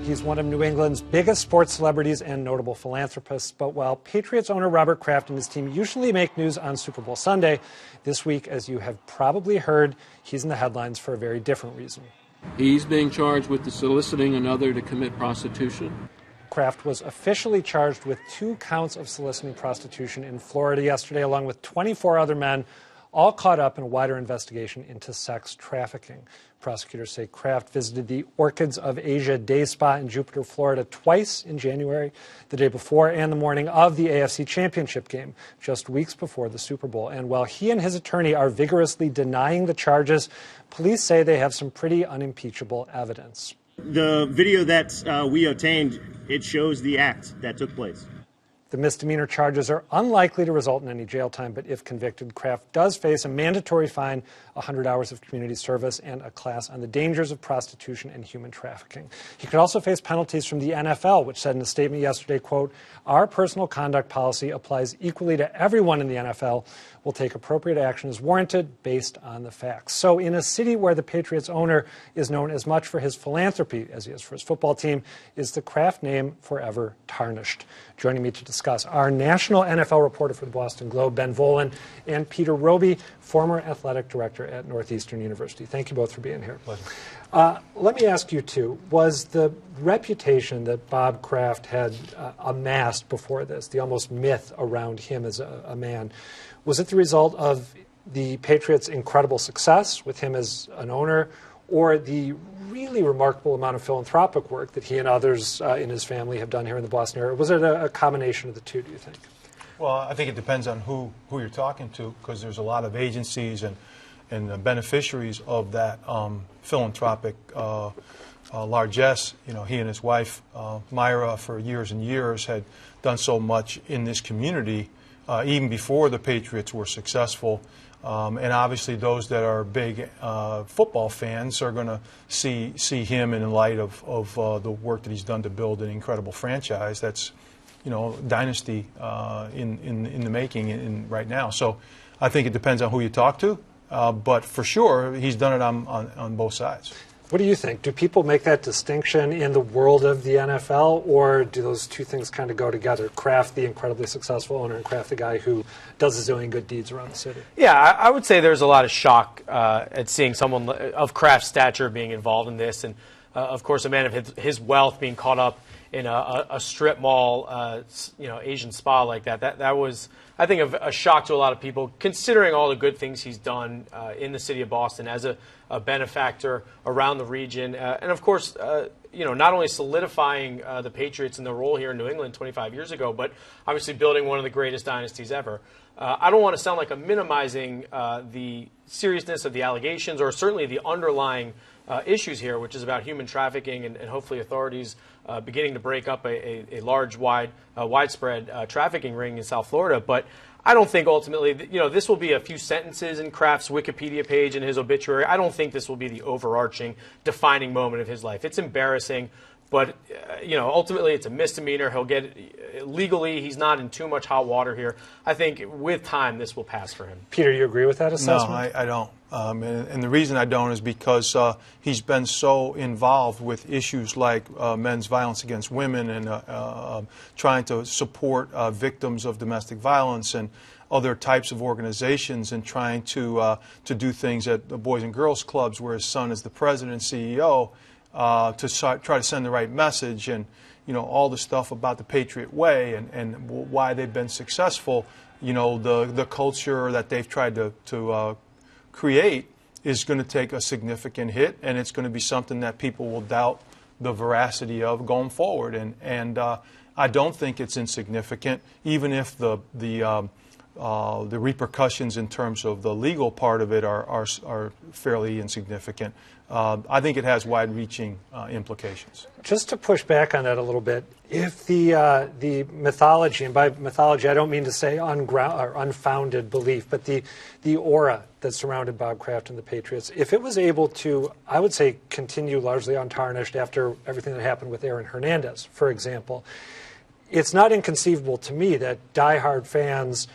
He's one of New England's biggest sports celebrities and notable philanthropists. But while Patriots-owner Robert Kraft and his team usually make news on Super Bowl Sunday, this week, as you have probably heard, he's in the headlines for a very different reason. He's being charged with soliciting another to commit prostitution. Kraft was officially charged with 2 counts of soliciting prostitution in Florida yesterday, along with 24 other men, all caught up in a wider investigation into sex trafficking. Prosecutors say Kraft visited the Orchids of Asia day spa in Jupiter, Florida twice in January, the day before and the morning of the AFC Championship game, just weeks before the Super Bowl. And while he and his attorney are vigorously denying the charges, police say they have some pretty unimpeachable evidence. The video that we obtained, it shows the act that took place. The misdemeanor charges are unlikely to result in any jail time, but if convicted, Kraft does face a mandatory fine, 100 hours of community service, and a class on the dangers of prostitution and human trafficking. He could also face penalties from the NFL, which said in a statement yesterday, quote, "Our personal conduct policy applies equally to everyone in the NFL. We'll take appropriate action as warranted based on the facts." So in a city where the Patriots owner is known as much for his philanthropy as he is for his football team, is the Kraft name forever tarnished? Joining me to discuss our national NFL reporter for the Boston Globe, Ben Volin, and Peter Roby, former athletic director at Northeastern University. Thank you both for being here. Let me ask you two, was the reputation that Bob Kraft had amassed before this, the almost myth around him as a man, was it the result of the Patriots' incredible success with him as an owner, or the really remarkable amount of philanthropic work that he and others in his family have done here in the Boston area? Was it a combination of the two, do you think? Well, I think it depends on who you're talking to, because there's a lot of agencies and beneficiaries of that philanthropic largesse. You know, he and his wife, Myra, for years and years had done so much in this community, even before the Patriots were successful. And obviously those that are big football fans are going to see him in light of the work that he's done to build an incredible franchise that's, you know, dynasty in the making right now. So I think it depends on who you talk to, but for sure he's done it on both sides. What do you think? Do people make that distinction in the world of the NFL, or do those two things kind of go together? Kraft, the incredibly successful owner, and Kraft, the guy who does his own good deeds around the city. Yeah, I would say there's a lot of shock at seeing someone of Kraft's stature being involved in this, and of course a man of his wealth being caught up in a strip mall, Asian spa like that. That was, I think, a shock to a lot of people, considering all the good things he's done in the city of Boston as a benefactor around the region. And of course, not only solidifying the Patriots in their role here in New England 25 years ago, but obviously building one of the greatest dynasties ever. I don't want to sound like I'm minimizing the seriousness of the allegations, or certainly the underlying issues here, which is about human trafficking and hopefully authorities beginning to break up a large, widespread trafficking ring in South Florida. But I don't think ultimately, this will be a few sentences in Kraft's Wikipedia page and his obituary. I don't think this will be the overarching defining moment of his life. It's embarrassing, but ultimately it's a misdemeanor. He'll get legally. He's not in too much hot water here. I think with time this will pass for him. Peter, you agree with that assessment? No, I don't. And the reason I don't is because he's been so involved with issues like men's violence against women and trying to support victims of domestic violence and other types of organizations, and trying to do things at the Boys and Girls Clubs where his son is the president and CEO, to try to send the right message, and all the stuff about the Patriot way and why they've been successful. The culture that they've tried to create is going to take a significant hit, and it's going to be something that people will doubt the veracity of going forward. And I don't think it's insignificant, even if the repercussions in terms of the legal part of it are fairly insignificant. I think it has wide-reaching implications. Just to push back on that a little bit, if the mythology, and by mythology I don't mean to say unfounded belief, but the aura that surrounded Bob Kraft and the Patriots, if it was able to, I would say, continue largely untarnished after everything that happened with Aaron Hernandez, for example, it's not inconceivable to me that diehard fans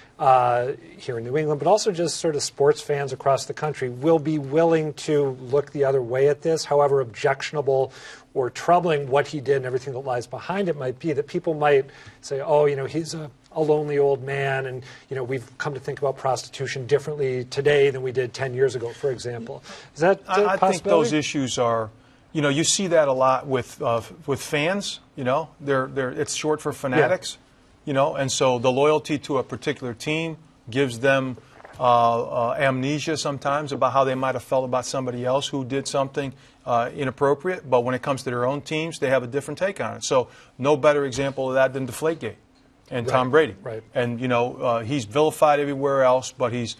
here in New England, but also just sort of sports fans across the country, will be willing to look the other way at this, however objectionable or troubling what he did and everything that lies behind it might be, that people might say, oh, he's a lonely old man, and we've come to think about prostitution differently today than we did 10 years ago, for example. Is that a possibility? I think those issues are, you see that a lot with fans. It's short for fanatics. And so the loyalty to a particular team gives them amnesia sometimes about how they might have felt about somebody else who did something inappropriate. But when it comes to their own teams, they have a different take on it. So no better example of that than Deflategate and Tom Brady. Right. And he's vilified everywhere else, but he's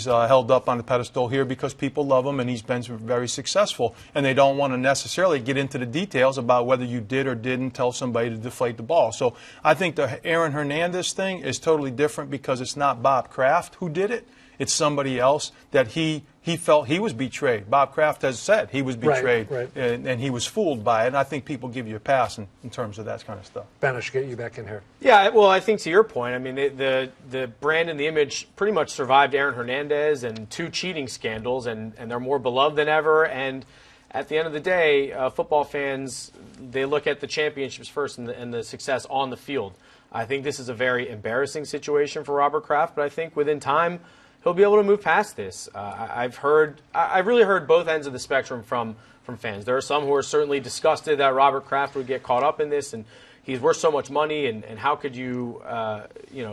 held up on the pedestal here because people love him and he's been very successful. And they don't want to necessarily get into the details about whether you did or didn't tell somebody to deflate the ball. So I think the Aaron Hernandez thing is totally different because it's not Bob Kraft who did it. It's somebody else that he felt he was betrayed. Bob Kraft has said he was betrayed, right. And he was fooled by it. And I think people give you a pass in terms of that kind of stuff. Ben, I should get you back in here. Yeah, well, I think to your point, I mean, the brand and the image pretty much survived Aaron Hernandez and 2 cheating scandals, and they're more beloved than ever. And at the end of the day, football fans, they look at the championships first and the success on the field. I think this is a very embarrassing situation for Robert Kraft, but I think within time, he'll be able to move past this. I've really heard both ends of the spectrum from fans. There are some who are certainly disgusted that Robert Kraft would get caught up in this, and he's worth so much money, and how could you,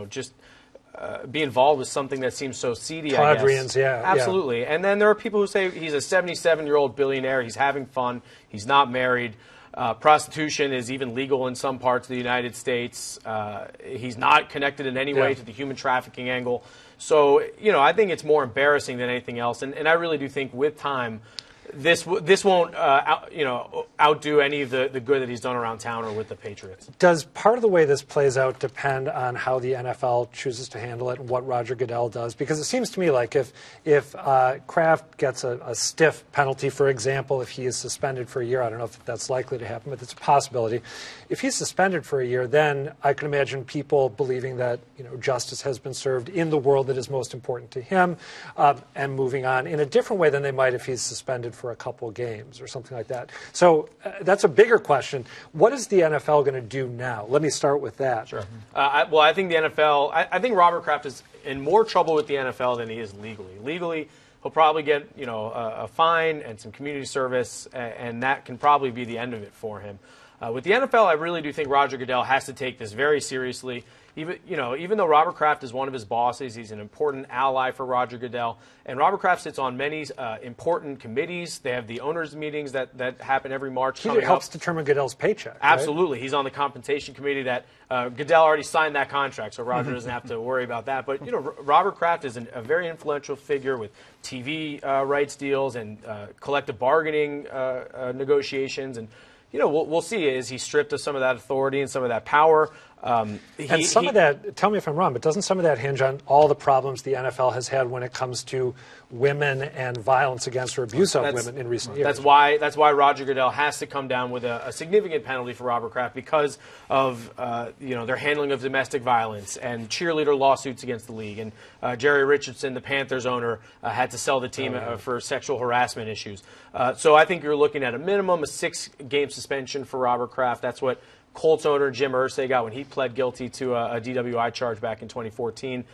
just be involved with something that seems so seedy, I guess. Tawdrians, yeah. Absolutely. Yeah. And then there are people who say he's a 77-year-old billionaire, he's having fun, he's not married. Prostitution is even legal in some parts of the United States. He's not connected in any way to the human trafficking angle. So, I think it's more embarrassing than anything else. And I really do think with time, this won't outdo any of the good that he's done around town or with the Patriots. Does part of the way this plays out depend on how the NFL chooses to handle it and what Roger Goodell does? Because it seems to me like if Kraft gets a stiff penalty, for example, if he is suspended for a year, I don't know if that's likely to happen, but it's a possibility. If he's suspended for a year, then I can imagine people believing that justice has been served in the world that is most important to him, and moving on in a different way than they might if he's suspended for a couple games or something like that. So that's a bigger question. What is the NFL going to do now? Let me start with that. Sure. I think the NFL, I think Robert Kraft is in more trouble with the NFL than he is legally. Legally, he'll probably get a fine and some community service, and that can probably be the end of it for him. With the NFL, I really do think Roger Goodell has to take this very seriously. Even though Robert Kraft is one of his bosses, he's an important ally for Roger Goodell. And Robert Kraft sits on many important committees. They have the owners' meetings that happen every March. He helps determine Goodell's paycheck. Absolutely. Right? He's on the compensation committee that Goodell already signed that contract, so Roger doesn't have to worry about that. But, Robert Kraft is a very influential figure with TV rights deals and collective bargaining negotiations. And, we'll see. Is he stripped of some of that authority and some of that power? And some of that, tell me if I'm wrong, but doesn't some of that hinge on all the problems the NFL has had when it comes to women and violence against or abuse of women in recent years? That's why Roger Goodell has to come down with a significant penalty for Robert Kraft because of their handling of domestic violence and cheerleader lawsuits against the league. And Jerry Richardson, the Panthers owner, had to sell the team for sexual harassment issues. So I think you're looking at a minimum a 6-game suspension for Robert Kraft. That's what Colts owner Jim Irsay got when he pled guilty to a DWI charge back in 2014.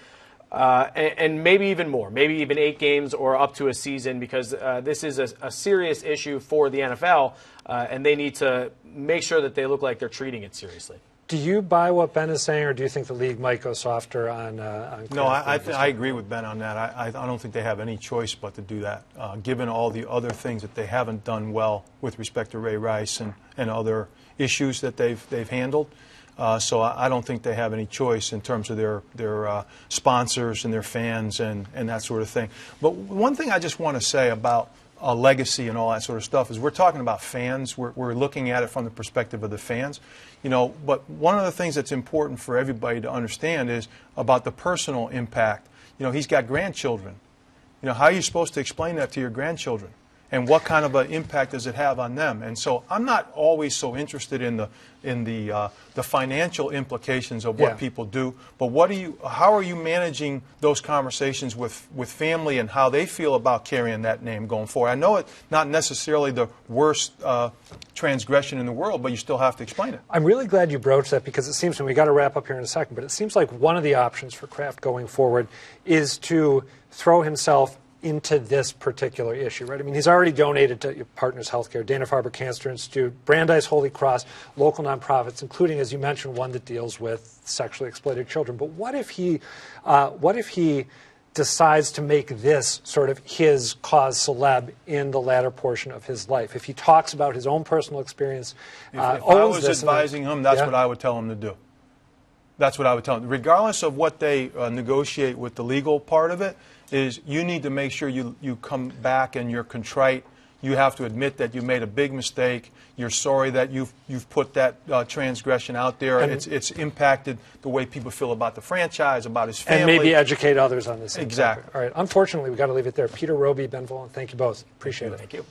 And maybe even more, maybe even 8 games or up to a season, because this is a serious issue for the NFL, and they need to make sure that they look like they're treating it seriously. Do you buy what Ben is saying, or do you think the league might go softer on No, I agree with Ben on that. I don't think they have any choice but to do that, given all the other things that they haven't done well with respect to Ray Rice and other issues that they've handled. So I don't think they have any choice in terms of their sponsors and their fans and that sort of thing. But one thing I just want to say about legacy and all that sort of stuff is we're talking about fans. We're looking at it from the perspective of the fans. But one of the things that's important for everybody to understand is about the personal impact. He's got grandchildren. How are you supposed to explain that to your grandchildren? and what kind of an impact does it have on them? And so I'm not always so interested in the financial implications of what people do, but how are you managing those conversations with family and how they feel about carrying that name going forward? I know it's not necessarily the worst transgression in the world, but you still have to explain it. I'm really glad you broached that, because it seems, and we got to wrap up here in a second, but it seems like one of the options for Kraft going forward is to throw himself into this particular issue, right? I mean, he's already donated to your Partners Healthcare, Dana-Farber Cancer Institute, Brandeis Holy Cross, local nonprofits, including, as you mentioned, one that deals with sexually exploited children. But what if he decides to make this sort of his cause celeb in the latter portion of his life? If he talks about his own personal experience, if I was advising him, that's what I would tell him to do. That's what I would tell him. Regardless of what they negotiate with the legal part of it, is you need to make sure you come back and you're contrite. You have to admit that you made a big mistake. You're sorry that you've put that transgression out there. And it's impacted the way people feel about the franchise, about his family. And maybe educate others on this. Exactly. All right. Unfortunately, we've got to leave it there. Peter, Roby, Ben Volin, thank you both. Appreciate it. Thank you.